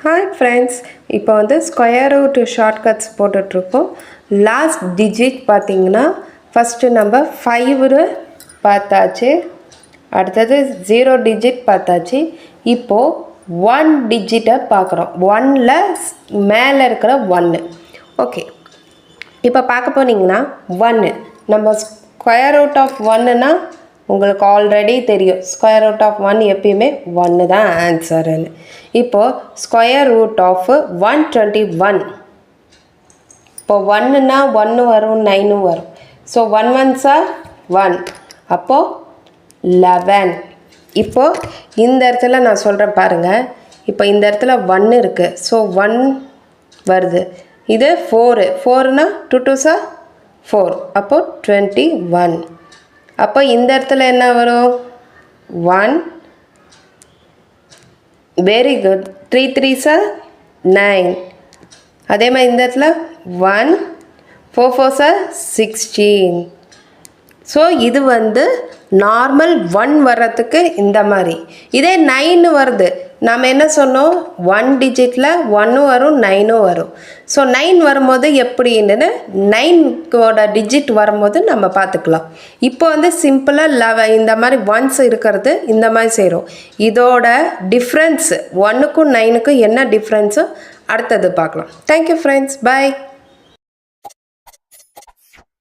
Hi friends, இப்போ வந்து square root shortcuts போட்டுட்ருக்கோம். லாஸ்ட் டிஜிட் பார்த்திங்கன்னா ஃபஸ்ட்டு நம்ம 5 பார்த்தாச்சு, அடுத்தது 0 டிஜிட் பார்த்தாச்சு. இப்போது 1 டிஜிட்டை பார்க்குறோம். 1ல் மேலே இருக்கிற 1. ஓகே, இப்போ பார்க்க போனீங்கன்னா 1 நம்ம ஸ்கொயர் ரூட் ஆஃப் 1னா உங்களுக்கு ஆல்ரெடி தெரியும். ஸ்கொயர் ரூட் ஆஃப் 1 எப்பயுமே 1 தான் ஆன்சருன்னு. இப்போது ஸ்கொயர் ரூட் ஆஃப் 121. இப்போ 1னா 1 வரும், 9 வரும். ஸோ 1 1s are 1, அப்போது 11. இப்போது இந்த இடத்துல நான் சொல்கிறேன் பாருங்கள். இப்போ இந்த இடத்துல 1 இருக்குது. ஸோ 1 வருது. இது 4னா 2 2s are 4, அப்போது 21. அப்போ இந்த இடத்துல என்ன வரும்? 1. Very good. 3 3s are 9. அதே மாதிரி இந்த இடத்துல 1. 4 4s are 16. ஸோ இது வந்து நார்மல் 1 வர்றதுக்கு இந்த மாதிரி. இதே 9 வருது, நாம் என்ன சொன்னோம்? 1 டிஜிட்டில் 1 வரும், 9 வரும். ஸோ 9 வரும்போது எப்படின்னு 9ஓட டிஜிட் வரும்போது நம்ம பார்த்துக்கலாம். இப்போ வந்து சிம்பிளாக 11 இந்த மாதிரி 1s இருக்கிறது இந்த மாதிரி செய்கிறோம். இதோட டிஃப்ரென்ஸு 1க்கும் 9க்கும் என்ன டிஃப்ரென்ஸோ அடுத்தது பார்க்கலாம். தேங்க்யூ ஃப்ரெண்ட்ஸ், பாய்.